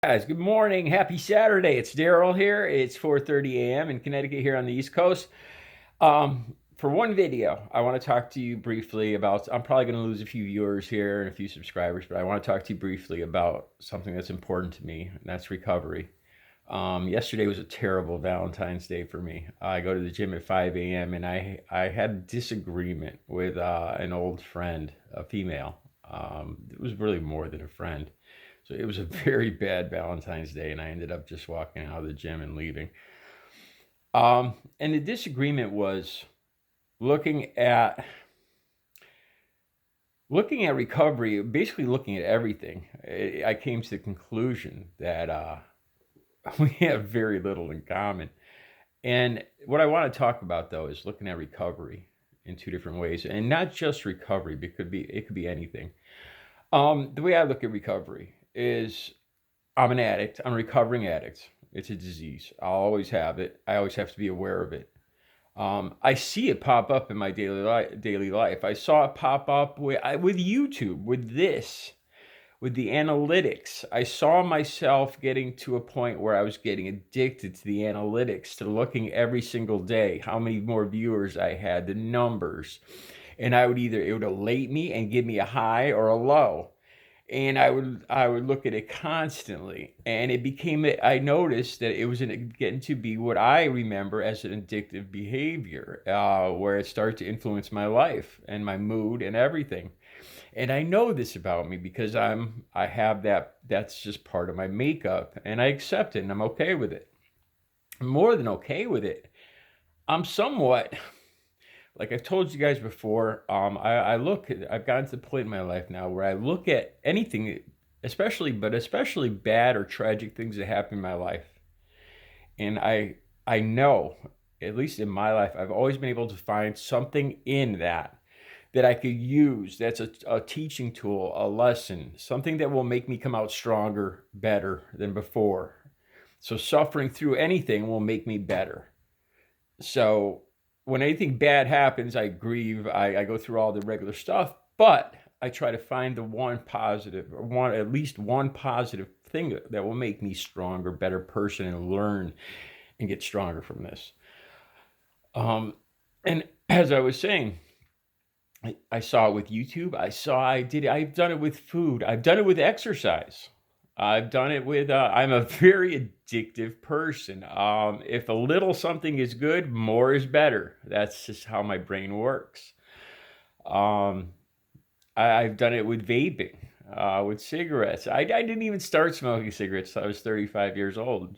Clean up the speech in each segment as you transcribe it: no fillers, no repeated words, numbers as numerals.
Guys, good morning. Happy Saturday. It's Daryl here. It's 4:30 a.m. in Connecticut here on the East Coast. For one video, I want to talk to you briefly about. I'm probably going to lose a few viewers here and a few subscribers, but I want to talk to you briefly about something that's important to me, and that's recovery. Yesterday was a terrible Valentine's Day for me. I go to the gym at 5 a.m. and I had a disagreement with an old friend, a female. It was really more than a friend. So it was a very bad Valentine's Day, and I ended up just walking out of the gym and leaving. And the disagreement was looking at looking at recovery, basically looking at everything. I came to the conclusion that we have very little in common. And what I want to talk about though is looking at recovery in two different ways, and not just recovery, but it could be anything. The way I look at recovery is I'm an addict. I'm a recovering addict. It's a disease. I'll always have it. I always have to be aware of it. I see it pop up in my daily life. I saw it pop up with YouTube, with the analytics. I saw myself getting to a point where I was getting addicted to the analytics, to looking every single day, how many more viewers I had, the numbers. And it would elate me and give me a high or a low, and I would look at it constantly, and I noticed that it was getting to be what I remember as an addictive behavior, where it started to influence my life and my mood and everything. And I know this about me because I have that's just part of my makeup, and I accept it and I'm okay with it. I'm more than okay with it. I'm somewhat, like I've told you guys before, I've gotten to the point in my life now where I look at anything, especially bad or tragic things that happen in my life. And I know, at least in my life, I've always been able to find something in that I could use. That's a teaching tool, a lesson, something that will make me come out stronger, better than before. So suffering through anything will make me better. So when anything bad happens, I grieve. I go through all the regular stuff, but I try to find the one positive, or at least one positive thing that will make me stronger, better person, and learn and get stronger from this. And as I was saying, I saw it with YouTube. I've done it with food. I've done it with exercise. I've done it with, I'm a very addictive person. If a little something is good, more is better. That's just how my brain works. Um, I've done it with vaping, with cigarettes. I didn't even start smoking cigarettes till I was 35 years old.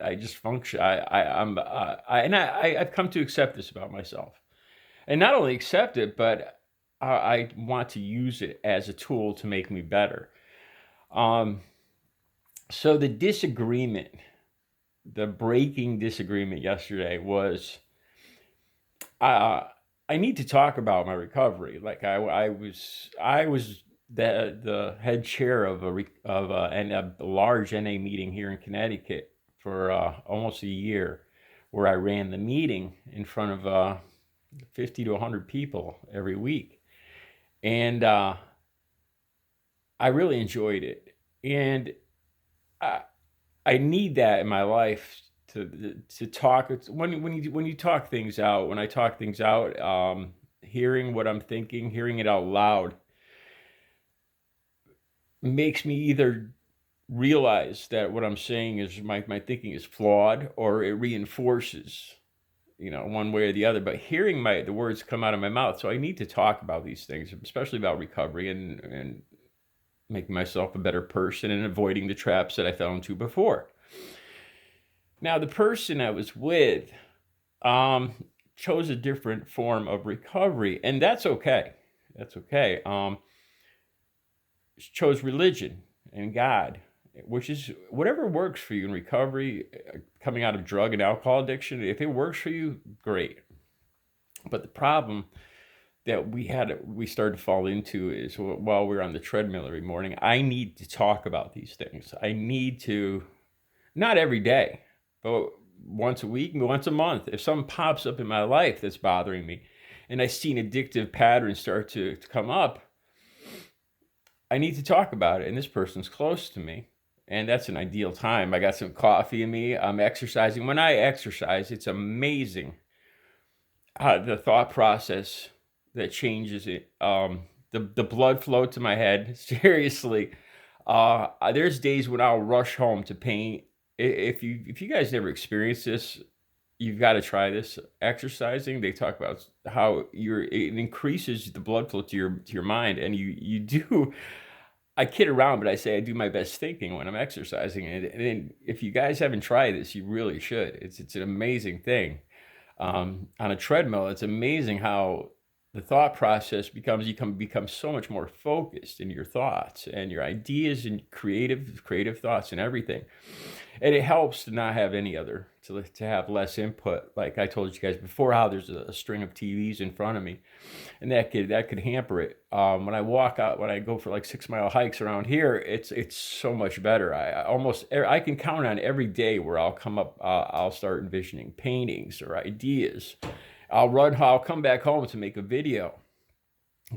I just function. I've come to accept this about myself, and not only accept it, but I want to use it as a tool to make me better. Um, so the breaking disagreement yesterday was, uh, I need to talk about my recovery. Like I was the head chair of a large NA meeting here in Connecticut for almost a year, where I ran the meeting in front of 50 to 100 people every week, and I really enjoyed it. And I, I need that in my life to talk. When you talk things out, when I talk things out, hearing what I'm thinking, hearing it out loud, makes me either realize that what I'm saying is my thinking is flawed, or it reinforces, one way or the other. But hearing the words come out of my mouth, so I need to talk about these things, especially about recovery and making myself a better person and avoiding the traps that I fell into before. Now, the person I was with um, chose a different form of recovery, and that's okay. That's okay. Chose religion and God, which is whatever works for you in recovery, coming out of drug and alcohol addiction. If it works for you, great. But the problem that we started to fall into is, while we're on the treadmill every morning, I need to talk about these things. I need to, not every day, but once a week, once a month. If something pops up in my life that's bothering me, and I see an addictive pattern start to come up, I need to talk about it. And this person's close to me, and that's an ideal time. I got some coffee in me. I'm exercising. When I exercise, it's amazing the thought process that changes it. The blood flow to my head. Seriously, there's days when I'll rush home to paint. If you guys never experienced this, you've got to try this. Exercising, they talk about how it increases the blood flow to your mind, and you do. I kid around, but I say I do my best thinking when I'm exercising. And if you guys haven't tried this, you really should. It's an amazing thing. On a treadmill, it's amazing how the thought process you become so much more focused in your thoughts and your ideas and creative thoughts and everything. And it helps to not have any other to have less input. Like I told you guys before, how there's a string of TVs in front of me, and that could hamper it. When I go for like 6 mile hikes around here, it's so much better. I can count on every day where I'll come up, I'll start envisioning paintings or ideas. I'll come back home to make a video.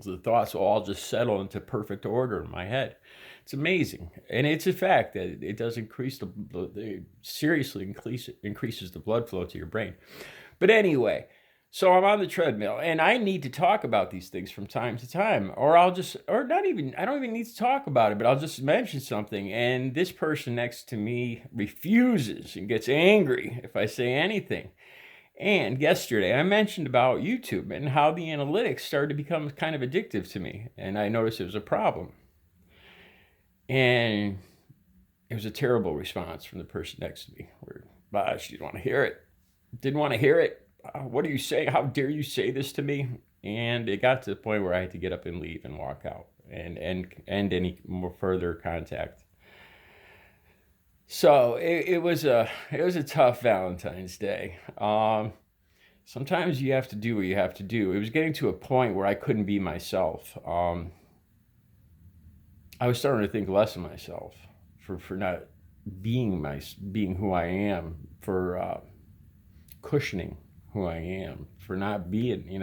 So the thoughts will all just settle into perfect order in my head. It's amazing, and it's a fact that it does seriously increases the blood flow to your brain. But anyway, so I'm on the treadmill, and I need to talk about these things from time to time, or not even, I don't even need to talk about it, but I'll just mention something, and this person next to me refuses and gets angry if I say anything. And yesterday I mentioned about YouTube and how the analytics started to become kind of addictive to me, and I noticed it was a problem. And it was a terrible response from the person next to me, where she didn't want to hear it. Didn't want to hear it. What are you saying? How dare you say this to me? And it got to the point where I had to get up and leave and walk out and end any more further contact. So it was a tough Valentine's Day. Sometimes you have to do what you have to do. It was getting to a point where I couldn't be myself. I was starting to think less of myself for not being who I am, for cushioning who I am, for not being,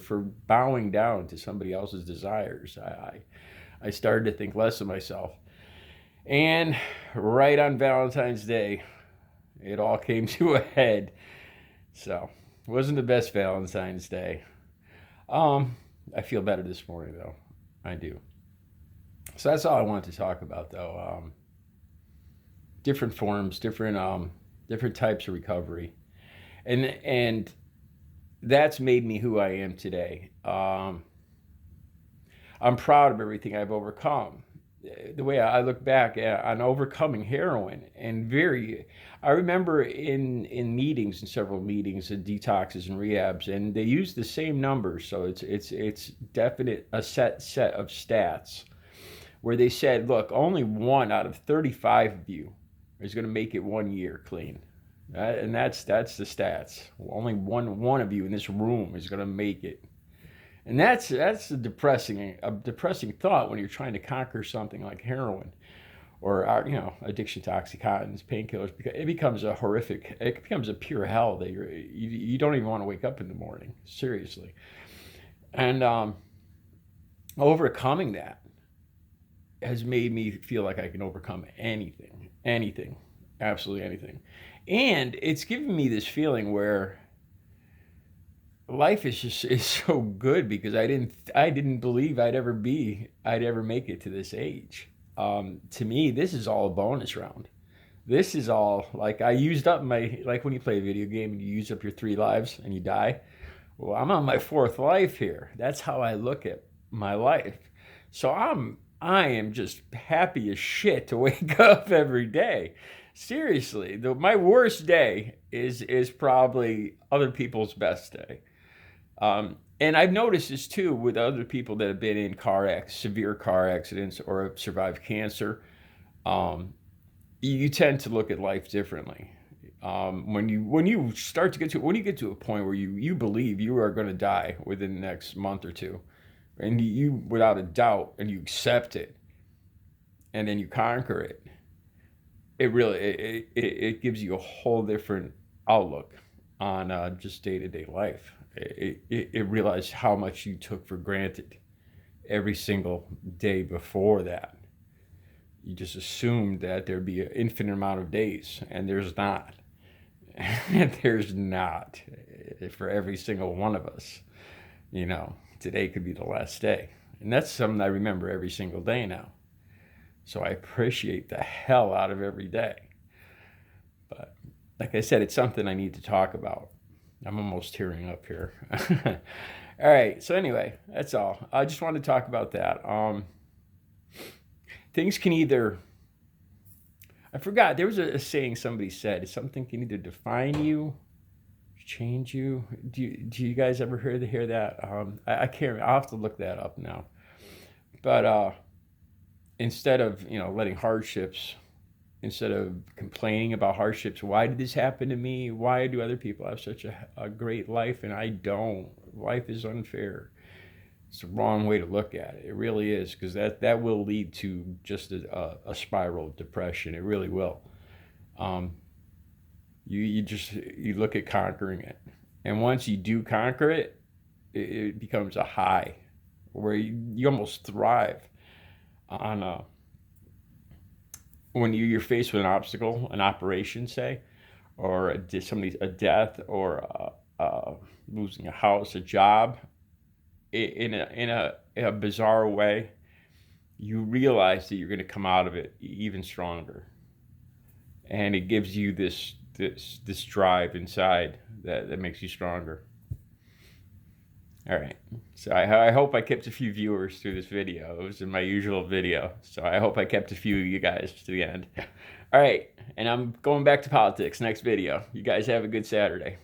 for bowing down to somebody else's desires. I started to think less of myself. And right on Valentine's Day, it all came to a head. So it wasn't the best Valentine's Day. I feel better this morning, though. I do. So that's all I wanted to talk about, though. Different forms, different types of recovery, and that's made me who I am today. I'm proud of everything I've overcome. The way I look back on overcoming heroin, I remember in meetings, in several meetings, and detoxes and rehabs, and they use the same numbers, so it's definite a set of stats, where they said, look, only 1 out of 35 of you is going to make it 1 year clean. And that's the stats. Only one of you in this room is going to make it. And that's a depressing thought when you're trying to conquer something like heroin or addiction to oxycontins, painkillers. It becomes a pure hell that you don't even want to wake up in the morning, seriously. And overcoming that has made me feel like I can overcome anything, absolutely anything. And it's given me this feeling where life is so good, because I didn't believe I'd ever make it to this age. To me, this is all a bonus round. This is all, like, I used up like when you play a video game and you use up your 3 lives and you die. Well, I'm on my 4th life here. That's how I look at my life. So I am just happy as shit to wake up every day. Seriously, my worst day is probably other people's best day. And I've noticed this too with other people that have been in severe car accidents, or have survived cancer. You tend to look at life differently. When you get to a point where you believe you are going to die within the next month or two, and you without a doubt, and you accept it, and then you conquer it, it gives you a whole different outlook on just day-to-day life. It realized how much you took for granted every single day before that. you just assumed that there'd be an infinite amount of days, and there's not. There's not for every single one of us. You know, today could be the last day. And that's something I remember every single day now. So I appreciate the hell out of every day. But like I said, it's something I need to talk about. I'm almost tearing up here. All right. So anyway, that's all. I just wanted to talk about that. Things can either, I forgot, there was a saying somebody said, something can either define you, change you. Do you guys ever hear that? I can't, I'll have to look that up now. But instead of, letting hardships, instead of complaining about hardships, why did this happen to me? Why do other people have such a great life and I don't? Life is unfair. It's the wrong way to look at it. It really is, because that will lead to just a spiral of depression. It really will. You look at conquering it, and once you do conquer it, it becomes a high where you almost thrive on when you're faced with an obstacle, an operation, say, or a death, or losing a house, a job. In a bizarre way, you realize that you're going to come out of it even stronger, and it gives you this drive inside that makes you stronger. All right, so I hope I kept a few viewers through this video. It was in my usual video, so I hope I kept a few of you guys to the end. All right, and I'm going back to politics next video. You guys have a good Saturday.